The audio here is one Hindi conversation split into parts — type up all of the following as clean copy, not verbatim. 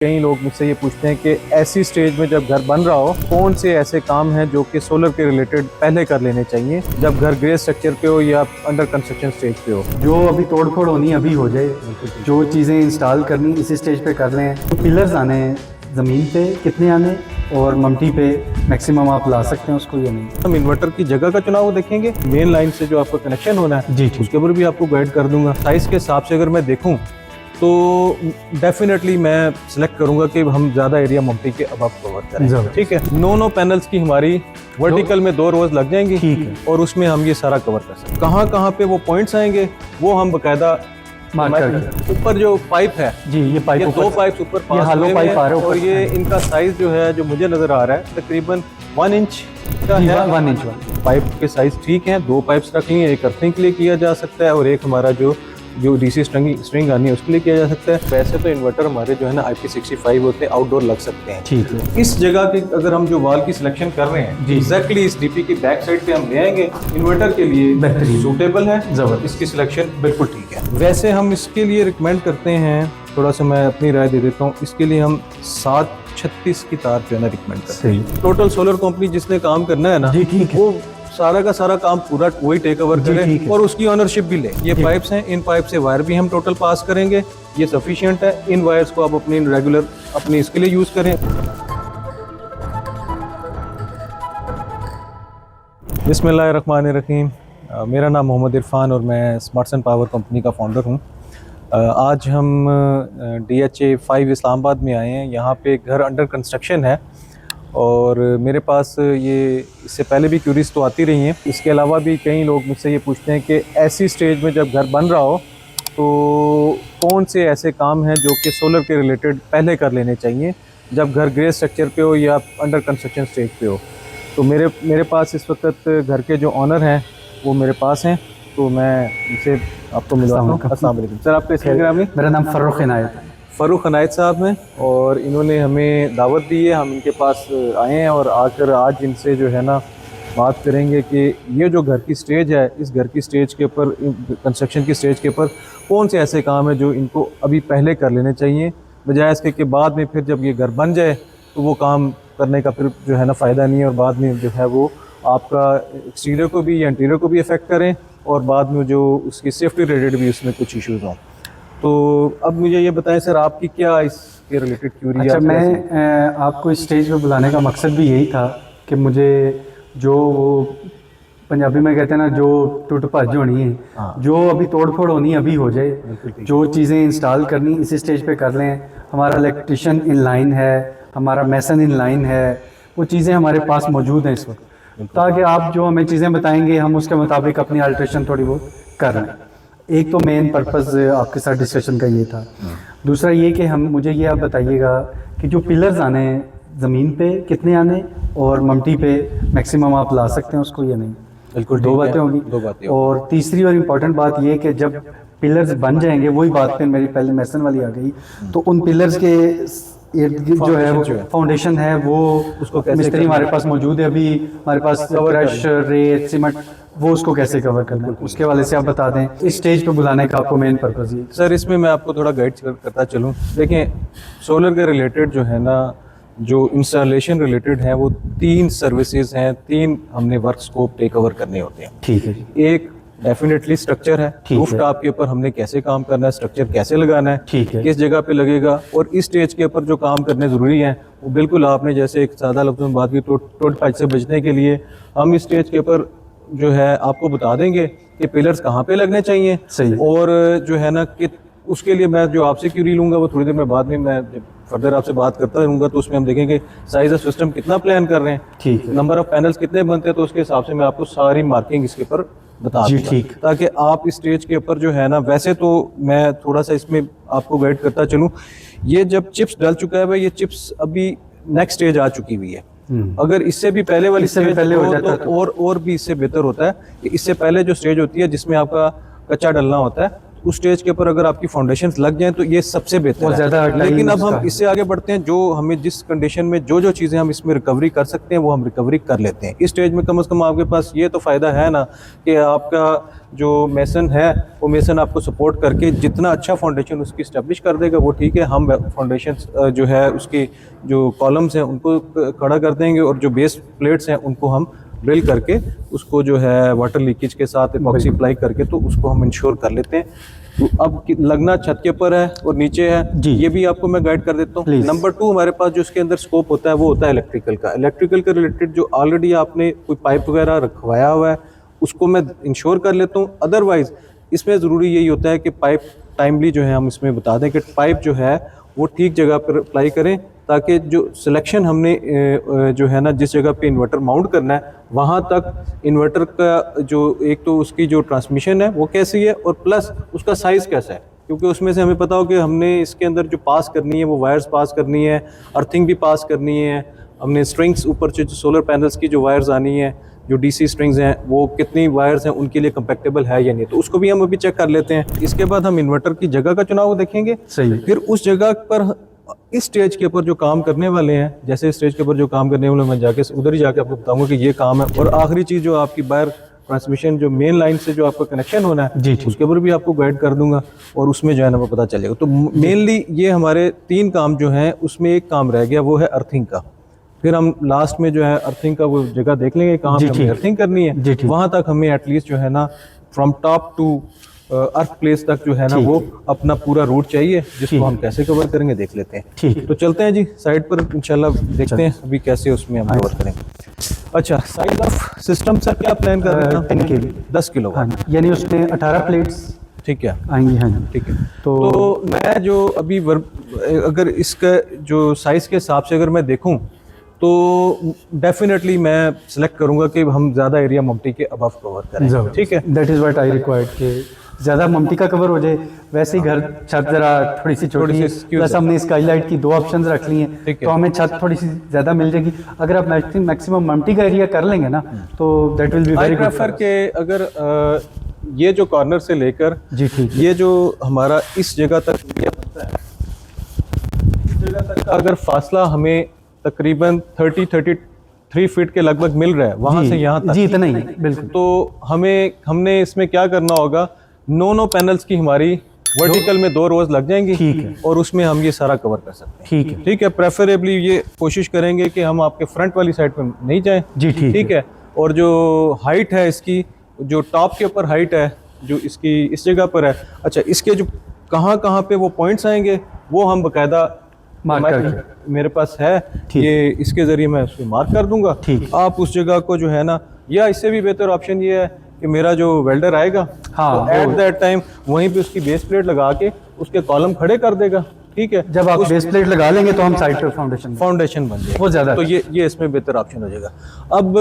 कई लोग मुझसे ये पूछते हैं कि ऐसी स्टेज में जब घर बन रहा हो कौन से ऐसे काम हैं जो कि सोलर के रिलेटेड पहले कर लेने चाहिए जब घर ग्रे स्ट्रक्चर पे हो या अंडर कंस्ट्रक्शन स्टेज पे हो। जो अभी तोड़ फोड़ होनी अभी हो जाए, जो चीज़ें इंस्टॉल करनी इसी स्टेज पे कर लें। तो पिलर्स आने हैं ज़मीन पे कितने आने और ममटी पे मैक्सिमम आप ला सकते हैं उसको या नहीं। हम इन्वर्टर की जगह का चुनाव देखेंगे, मेन लाइन से जो आपका कनेक्शन होना है जी उसके ऊपर भी आपको गाइड कर दूंगा। साइज के हिसाब से अगर मैं देखूं तो डेफिनेटली मैं सिलेक्ट करूंगा कि हम ज़्यादा एरिया ममटी के अब कवर करें। ठीक है, नो पैनल्स की हमारी वर्टिकल में 2 रोज लग जाएंगी। ठीक है, और उसमें हम ये सारा कवर कर सकते हैं। कहाँ कहाँ पे वो पॉइंट्स आएंगे वो हम बकायदा ऊपर जो पाइप है जी, ये पाइप, ये 2 पाइप ऊपर पास हालो पाइप आ रहा है और ये इनका साइज जो है जो मुझे नजर आ रहा है तकरीबन 1 इंच का है। 1 इंच पाइप के साइज ठीक है। 2 पाइप्स रख लिए, एक अर्थिंग के लिए किया जा सकता है और एक हमारा जो डीसी स्ट्रिंग आनी है उसके लिए किया जा सकता है। वैसे तो इन्वर्टर हमारे जो है ना IP65 होते हैं, आउटडोर लग सकते हैं। ठीक है, इस जगह की अगर हम जो वाल की सिलेक्शन कर रहे हैं एग्जैक्टली इस डीपी की बैक साइड पे हम ले आएंगे, इन्वर्टर के लिए बेहतरीन सूटेबल है। जबरदस्त, इसकी सिलेक्शन बिल्कुल ठीक है। वैसे हम इसके लिए रिकमेंड करते हैं, थोड़ा सा मैं अपनी राय दे देता हूँ, इसके लिए हम 736 की तार जो है ना रिकमेंड करते हैं। टोटल सोलर कंपनी जिसने काम करना है ना जी ठीक है, वो सारा का सारा काम पूरा वही टेक ओवर करे और उसकी ऑनरशिप भी ले। ये पाइप्स हैं, इन पाइप से वायर भी हम टोटल पास करेंगे, ये सफिशिएंट है। इन वायर्स को आप अपनी रेगुलर अपनी इसके लिए यूज करें। बिस्मिल्लाहिर्रहमानिर्रहीम। मेरा नाम मोहम्मद इरफान और मैं स्मार्ट्स एंड पावर कंपनी का फाउंडर हूँ। आज हम DHA 5 इस्लामाबाद में आए हैं। यहाँ पे घर अंडर कंस्ट्रक्शन है और मेरे पास ये इससे पहले भी क्यूरीज तो आती रही हैं। इसके अलावा भी कई लोग मुझसे ये पूछते हैं कि ऐसी स्टेज में जब घर बन रहा हो तो कौन से ऐसे काम हैं जो कि सोलर के रिलेटेड पहले कर लेने चाहिए जब घर ग्रे स्ट्रक्चर पे हो या अंडर कंस्ट्रक्शन स्टेज पे हो। तो मेरे पास इस वक्त घर के जो ऑनर हैं वो मेरे पास हैं, तो मैं इनसे आपको मिलवाता हूँ। अस्सलाम वालेकुम सर, आपका इंस्टाग्राम है? मेरा नाम फ़र्रुख इनायत है। फ़र्रुख इनायत साहब हैं और इन्होंने हमें दावत दी है, हम इनके पास आए हैं और आकर आज इनसे जो है ना बात करेंगे कि ये जो घर की स्टेज है, इस घर की स्टेज के ऊपर, कंस्ट्रक्शन की स्टेज के ऊपर कौन से ऐसे काम है जो इनको अभी पहले कर लेने चाहिए, बजाय इसके कि बाद में फिर जब ये घर बन जाए तो वो काम करने का फिर जो है ना फ़ायदा नहीं है और बाद में जो है वो आपका एक्सटीरियर को भी या इंटीरियर को भी इफ़ेक्ट करें और बाद में जो उसकी सेफ्टी रिलेटेड भी उसमें कुछ इश्यूज़ हों। तो अब मुझे ये बताएं सर, आपकी क्या इसके रिलेटेड क्यूरी? अच्छा, मैं आपको इस स्टेज पे बुलाने का मकसद भी यही था कि मुझे जो वो पंजाबी में कहते हैं ना, जो टूट भज होनी है, जो अभी तोड़ फोड़ होनी अभी हो जाए। जो चीज़ें इंस्टॉल करनी इसी स्टेज पे कर लें। हमारा इलेक्ट्रिशियन इन लाइन है, हमारा मैसन इन लाइन है, वो चीज़ें हमारे पास मौजूद हैं इस वक्त, ताकि आप जो हमें चीज़ें बताएंगे हम उसके मुताबिक अपनी अल्ट्रेशन थोड़ी बहुत कर लें। एक तो मेन पर्पस आपके साथ डिस्कशन का ये था। दूसरा ये कि मुझे ये आप बताइएगा कि जो पिलर्स आने हैं ज़मीन पे कितने आने और ममटी पे मैक्सिमम आप ला सकते हैं उसको या नहीं। बिल्कुल, 2 बातें होगी। और तीसरी और इम्पॉर्टेंट बात ये कि जब पिलर्स बन जाएंगे, वही बात पे मेरी पहले मैसन वाली आ गई, तो उन पिलर्स के जो है वो फाउंडेशन है वो उसको मिस्त्री हमारे पास मौजूद है, अभी हमारे पास क्रश, रेत, सीमेंट, वो उसको कैसे कवर करना है उसके वाले से आप बता दें। इस स्टेज पे बुलाने का आपको मेन पर्पज़ ये सर, इसमें मैं आपको थोड़ा गाइड करता चलूँ। देखें, सोलर के रिलेटेड जो है ना, जो इंस्टॉलेशन रिलेटेड है वो 3 सर्विसेज हैं, 3 हमने वर्क स्कोप टेक ओवर करने होते हैं। ठीक है, एक डेफिनेटली स्ट्रक्चर है, रूफ टॉप के ऊपर हमने कैसे काम करना है, स्ट्रक्चर कैसे लगाना है, ठीक है, किस जगह पे लगेगा, और इस स्टेज के ऊपर जो काम करने ज़रूरी हैं वो बिल्कुल आपने जैसे एक सादा लफ्ज़ में बात की, टोट पाइप से बचने के लिए हम इस स्टेज के ऊपर जो है आपको बता देंगे कि पिलर्स कहाँ पे लगने चाहिए। सही। और जो है ना कि उसके लिए मैं जो आपसे क्यूरी लूँगा वो थोड़ी देर में बाद में मैं फर्दर आपसे बात करता रहूँगा, तो उसमें हम देखेंगे साइज ऑफ सिस्टम कितना प्लान कर रहे हैं, ठीक है, नंबर ऑफ पैनल्स कितने बनते हैं, तो उसके हिसाब से मैं आपको सारी मार्किंग इसके ऊपर बता दूंगा, ठीक, ताकि आप इस स्टेज के ऊपर जो है ना, वैसे तो मैं थोड़ा सा इसमें आपको गाइड करता चलूँ। ये जब चिप्स डल चुका है भाई, ये चिप्स अभी नेक्स्ट स्टेज आ चुकी हुई है। अगर इससे भी पहले वाली स्टेज पहले हो जाता तो और भी इससे बेहतर होता है कि इससे पहले जो स्टेज होती है जिसमें आपका कच्चा डलना होता है, उस स्टेज के ऊपर अगर आपकी फाउंडेशंस लग जाएं तो ये सबसे बेहतर बहुत ज़्यादा है। time लेकिन अब उसका हम है। इससे आगे बढ़ते हैं, जो हमें जिस कंडीशन में जो चीज़ें हम इसमें रिकवरी कर सकते हैं वो हम रिकवरी कर लेते हैं। इस स्टेज में कम से कम आपके पास ये तो फ़ायदा है ना कि आपका जो मेसन है वो मेसन आपको सपोर्ट करके जितना अच्छा फाउंडेशन उसकी इस्टेब्लिश कर देगा वो ठीक है। हम फाउंडेशन जो है उसकी जो कॉलम्स हैं उनको खड़ा कर देंगे और जो बेस प्लेट्स हैं उनको हम ड्रिल करके उसको जो है वाटर लीकेज के साथ एपॉक्सी अप्लाई करके तो उसको हम इंश्योर कर लेते हैं। तो अब लगना छत के ऊपर है और नीचे है जी। ये भी आपको मैं गाइड कर देता हूँ। Please। नंबर 2 हमारे पास जो इसके अंदर स्कोप होता है वो होता है इलेक्ट्रिकल का। इलेक्ट्रिकल के रिलेटेड जो ऑलरेडी आपने कोई पाइप वगैरह रखवाया हुआ है उसको मैं इंश्योर कर लेता हूँ। अदरवाइज इसमें ज़रूरी यही होता है कि पाइप टाइमली जो है हम इसमें बता दें कि पाइप जो है वो ठीक जगह पर अप्लाई करें ताकि जो सिलेक्शन हमने जो है ना जिस जगह पे इन्वर्टर माउंट करना है वहाँ तक इन्वर्टर का जो एक तो उसकी जो ट्रांसमिशन है वो कैसी है और प्लस उसका साइज़ कैसा है, क्योंकि उसमें से हमें पता हो कि हमने इसके अंदर जो पास करनी है वो वायर्स पास करनी है, अर्थिंग भी पास करनी है, हमने स्ट्रिंग्स ऊपर जो सोलर पैनल्स की जो वायर्स आनी है जो डीसी स्ट्रिंग्स हैं वो कितनी वायर्स हैं उनके लिए कंपैक्टेबल है या नहीं, तो उसको भी हम अभी चेक कर लेते हैं। इसके बाद हम इन्वर्टर की जगह का चुनाव देखेंगे। सही। फिर उस जगह पर इस स्टेज के ऊपर जो काम करने वाले हैं, जैसे स्टेज के ऊपर जो काम करने वाले मैं जाके उधर ही जाके आपको बताऊंगा कि ये काम है। और आखिरी चीज़ जो आपकी वायर ट्रांसमिशन जो मेन लाइन से जो आपका कनेक्शन होना है जी, ठीक। उसके ऊपर भी आपको गाइड कर दूंगा और उसमें जो है ना वो पता चलेगा। तो मेनली ये हमारे 3 काम जो हैं उसमें एक काम रह गया वो है अर्थिंग का। फिर हम लास्ट में जो है अर्थिंग का वो जगह देख लेंगे कहाँ पे हमें अर्थिंग करनी जी, है, ठीक। वहाँ तक हमें एटलीस्ट जो है ना from top to earth place तक जो है ना ठीक। वो अपना पूरा रूट चाहिए ठीक। जिसको हम कैसे कवर करेंगे देख लेते हैं। ठीक। तो चलते हैं जी साइड पर इंशाल्लाह देखते हैं अभी कैसे उसमें हम कवर करेंगे। अच्छा, साइज ऑफ सिस्टम सर क्या प्लान कर रहे हैं? 10 kV। 10 किलो। हाँ जी, यानी उसमें 18 प्लेट्स ठीक है, आएंगी। हाँ जी, ठीक है। तो तो मैं जो अभी अगर इसका जो साइज़ के हिसाब से अगर मैं देखूं तो डेफिनेटली मैं सिलेक्ट करूंगा कि हम ज़्यादा एरिया मम्टी के अबव कवर करें। ठीक है, that is what I required कि ज़्यादा मम्टी का कवर हो जाए। वैसे ही घर छत ज़रा थोड़ी सी छोटी है, प्लस हमने स्काईलाइट की 2 ऑप्शंस रख ली हैं, ठीक है। तो हमें छत थोड़ी सी ज़्यादा मिल जाएगी। अगर आप मैक्सिमम मम्टी का एरिया कर लेंगे ना तो that will be I very good. Prefer के अगर ये जो कॉर्नर से लेकर जी, ठीक है। ये जो हमारा इस जगह तक एरिया बनता है, इस जगह तक का अगर फासला हमें तकरीबन 33 फीट के लगभग मिल रहा है वहाँ जी, से यहाँ तक, जी इतना ही है, बिल्कुल। तो हमने इसमें क्या करना होगा, 9 पैनल्स की हमारी वर्टिकल में 2 रोज लग जाएंगी। ठीक है। और उसमें हम ये सारा कवर कर सकते हैं। ठीक है। ठीक है, प्रेफरेबली ये कोशिश करेंगे कि हम आपके फ्रंट वाली साइड पे नहीं जाएं। जी, ठीक है। और जो हाइट है इसकी, जो टॉप के ऊपर हाइट है जो इसकी इस जगह पर है, अच्छा इसके जो कहाँ पे वो पॉइंट्स आएंगे वो हम बाकायदा मार्क करके मेरे पास है, ठीक। ये इसके जरिए मैं उसको मार्क कर दूंगा। ठीक। आप उस जगह को जो है ना, या इससे भी बेहतर ऑप्शन ये है कि मेरा जो वेल्डर आएगा हाँ, तो एट दैट टाइम वहीं पे उसकी बेस प्लेट लगा के उसके कॉलम खड़े कर देगा। ठीक है, जब आप बेस प्लेट लगा लेंगे तो हम साइड पे फाउंडेशन बन जाएगा, वो ज़्यादा तो ये इसमें बेहतर ऑप्शन हो जाएगा। अब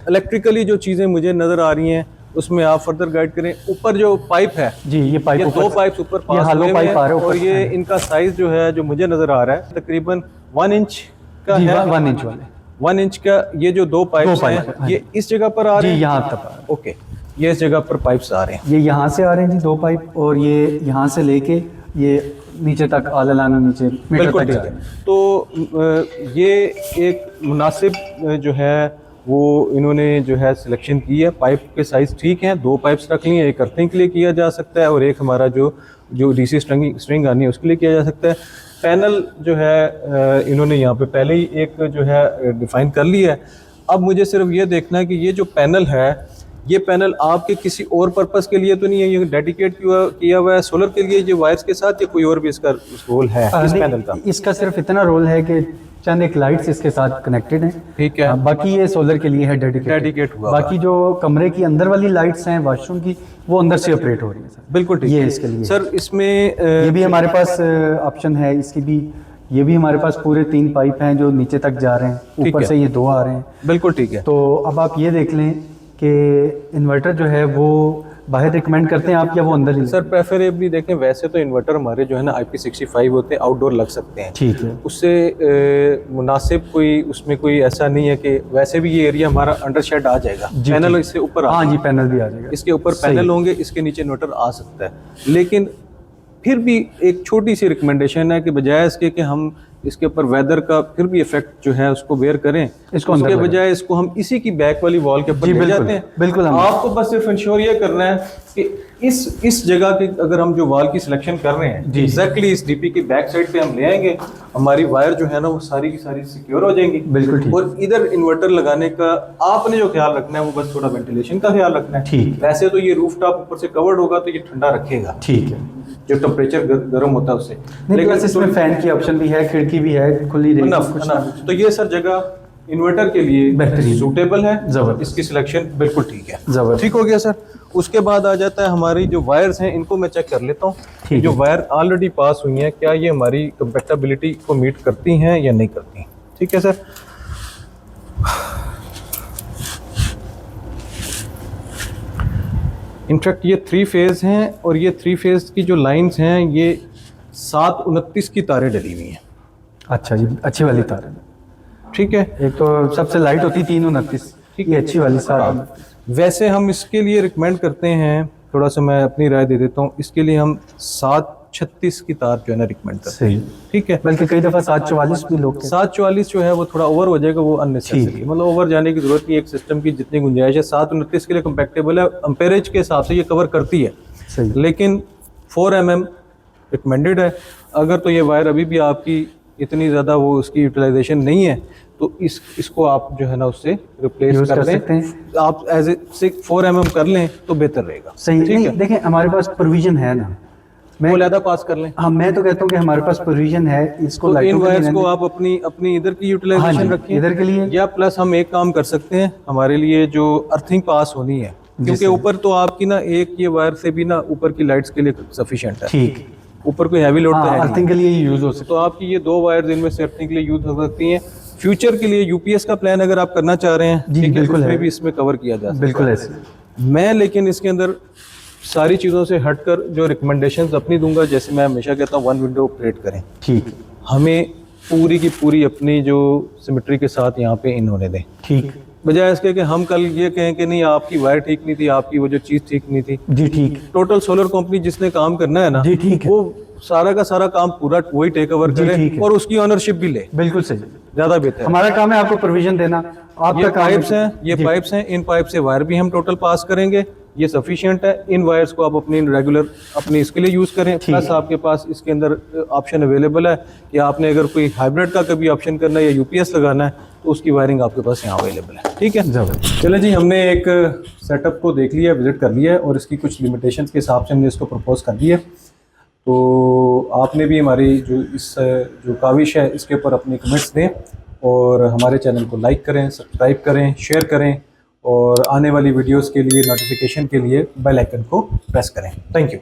इलेक्ट्रिकली जो चीज़ें मुझे नज़र आ रही हैं उसमें आप फर्दर गाइड करें। ऊपर जो पाइप है जी, ये पाइप ये 2 पाइप्स ऊपर ये पास हालो हुए पाइप हैं आ रहे हैं और ऊपर। ये इनका साइज जो है जो मुझे नज़र आ रहा है तकरीबन 1 इंच का जी, है। 1 इंच वाले 1 इंच का ये जो 2 पाइप्स पाइप हैं हैं, ये इस जगह पर आ रहे जी, हैं। यहाँ तक ओके, ये इस जगह पर पाइप्स आ रहे हैं। ये यहाँ से आ रहे हैं जी 2 पाइप, और ये यहाँ से लेके ये नीचे तक आल लाना नीचे मीटर बिल्कुल तक ठीक जा है। रहे हैं। तो ये एक मुनासिब जो है वो इन्होंने जो है सिलेक्शन की है। पाइप के साइज़ ठीक हैं, 2 पाइप्स रख लिए, एक अर्थिंग के लिए किया जा सकता है और एक हमारा जो डीसी स्ट्रिंग आनी है उसके लिए किया जा सकता है। पैनल जो है इन्होंने यहाँ पे पहले ही एक जो है डिफ़ाइन कर लिया है। अब मुझे सिर्फ ये देखना है कि ये जो पैनल है ये पैनल आपके किसी और पर्पस के लिए तो नहीं है, ये डेडिकेट किया हुआ है सोलर के लिए ये वायर्स के साथ, या कोई और भी इसका रोल है इस नहीं, पैनल का? इसका सिर्फ इतना रोल है कि चंद एक लाइट्स इसके साथ कनेक्टेड हैं। ठीक है, बाकी ये सोलर के लिए है डेडिकेट हुआ। बाकी जो कमरे की अंदर वाली लाइट्स हैं वॉशरूम की वो अंदर से ऑपरेट हो रही है सर। बिल्कुल ठीक ये है इसके लिए सर। इसमें ये भी हमारे पास ऑप्शन है इसकी भी। ये भी हमारे पास पूरे 3 पाइप हैं जो नीचे तक जा रहे हैं, ठीक ऊपर है। से ये 2 आ रहे हैं। बिल्कुल ठीक है। तो अब आप ये देख लें कि इन्वर्टर जो है वो बाहर रिकमेंड करते हैं आप या वो अंदर ही? सर प्रेफरेबली देखें, वैसे तो इन्वर्टर हमारे जो है ना IP65 होते हैं, आउटडोर लग सकते हैं। ठीक है। उससे मुनासिब कोई उसमें कोई ऐसा नहीं है कि वैसे भी ये एरिया हमारा अंडर शेड आ जाएगा, पैनल इससे ऊपर हाँ जी, पैनल भी आ जाएगा, इसके ऊपर पैनल होंगे, इसके नीचे इन्वर्टर आ सकता है। लेकिन फिर भी एक छोटी सी रिकमेंडेशन है कि बजाय इसके कि हम इसके ऊपर वेदर का फिर भी इफेक्ट जो है उसको बेयर करें, उसके बजाय इसको हम इसी की बैक वाली वॉल के ऊपर ले जाते हैं। बिल्कुल, आपको बस सिर्फ इंश्योर ये करना है कि इस जगह की अगर हम जो वॉल की सिलेक्शन कर रहे हैं एग्जैक्टली इस डीपी की बैक साइड पे हम ले आएंगे, हमारी वायर जो है ना वो सारी की सारी सिक्योर हो जाएंगी। बिल्कुल ठीक। और इधर इन्वर्टर लगाने का आपने जो ख्याल रखना है वो बस थोड़ा वेंटिलेशन का ख्याल रखना है। ठीक। वैसे तो ये रूफ टॉप ऊपर से कवर्ड होगा तो ये ठंडा रखेगा, ठीक है, जो टेम्परेचर गर्म होता है उससे। लेकिन इसमें फैन की ऑप्शन भी है, खिड़की भी है, खुली रहेगी। तो ये सर जगह इन्वर्टर के लिए बेहतरीन, सूटेबल है, जबरदस्त, इसकी सिलेक्शन बिल्कुल ठीक है, जबरदस्त। ठीक हो गया सर। उसके बाद आ जाता है हमारी जो वायर्स हैं, इनको मैं चेक कर लेता हूँ जो वायर ऑलरेडी पास हुई हैं क्या ये हमारी कंपैटिबिलिटी को मीट करती हैं या नहीं करती। ठीक है सर। इनफैक्ट ये 3 फेज हैं और ये 3 फेज की जो लाइंस हैं ये 729 की तारें डली हुई हैं। अच्छा जी, अच्छी वाली तार है। ठीक है, एक तो सबसे लाइट होती 329, ये अच्छी वाली 729। वैसे हम इसके लिए रिकमेंड करते हैं, थोड़ा सा मैं अपनी राय दे देता हूँ, इसके लिए हम 736 की तार जो है ना रिकमेंड करते हैं। ठीक है, बल्कि कई दफ़ा 744 भी लोग 744 जो है वो थोड़ा ओवर हो जाएगा, वो अननेसेसरी, मतलब ओवर जाने की जरूरत नहीं। एक सिस्टम की जितनी गुंजाइश है 729 के लिए कंपैटिबल है, एम्पेरेज के हिसाब से ये कवर करती है। सही। लेकिन 4 mm रिकमेंडेड है। अगर तो ये वायर अभी भी आपकी इतनी ज़्यादा वो उसकी यूटिलाइजेशन नहीं है तो इसको आप जो है ना उससे रिप्लेस कर सकते हैं। आप एज ए 4 mm कर लें तो बेहतर रहेगा। सही। ठीक है, देखें हमारे पास प्रोविजन है ना, मैं लहदा पास कर लें। हाँ, मैं तो कहता हूँ कि हमारे पास प्रोविजन है, इसको तो इन वायर्स को आप अपनी इधर की यूटिलाइजेशन रखें इधर के लिए, या प्लस हम एक काम कर सकते हैं, हमारे लिए जो अर्थिंग पास होनी है, क्योंकि ऊपर तो आपकी ना एक ये वायर से भी ना ऊपर की लाइट्स के लिए सफिशिएंट है। ठीक, ऊपर कोई हैवी लोड तो है अर्थिंग के लिए यूज हो सकता है। तो आपकी ये 2 वायर्स इनमें से अर्थिंग के लिए यूज हो सकती हैं। फ्यूचर के लिए यूपीएस का प्लान अगर आप करना चाह रहे हैं, जी बिल्कुल है, भी इसमें कवर किया जा सकता है। बिल्कुल ऐसे। मैं लेकिन इसके अंदर सारी चीज़ों से हटकर जो रिकमेंडेशंस अपनी दूंगा, जैसे मैं हमेशा कहता हूँ 1 विंडो ऑपरेट करें। ठीक, हमें पूरी की पूरी अपनी जो सिमेट्री के साथ यहाँ पे इन होने दें। ठीक, बजाय इसके कि हम कल ये कहें कि नहीं आपकी वायर ठीक नहीं थी, आपकी वो जो चीज़ ठीक नहीं थी। जी ठीक, टोटल सोलर कंपनी जिसने काम करना है ना, जी ठीक है, वो सारा का सारा काम पूरा वही टेक ओवर करे और उसकी ऑनरशिप भी ले। बिल्कुल सही, ज्यादा बेहतर। हमारा काम है आपको प्रोविजन देना। आपका पाइप्स हैं, ये पाइप्स हैं, इन पाइप से वायर भी हम टोटल पास करेंगे, ये सफिशिएंट है। इन वायर्स को आप अपनी रेगुलर अपनी इसके लिए यूज करें। प्लस आपके पास इसके अंदर ऑप्शन अवेलेबल है कि आपने अगर कोई हाइब्रिड का कभी ऑप्शन करना है या यूपीएस लगाना है तो उसकी वायरिंग आपके पास यहाँ अवेलेबल है। ठीक है, चले जी, हमने एक सेटअप को देख लिया, विजिट कर लिया है और इसकी कुछ लिमिटेशंस के हिसाब से हमने इसको प्रपोज कर दिया। तो आपने भी हमारी जो काविश है इसके ऊपर अपने कमेंट्स दें और हमारे चैनल को लाइक करें, सब्सक्राइब करें, शेयर करें और आने वाली वीडियोस के लिए नोटिफिकेशन के लिए बेल आइकन को प्रेस करें। Thank you.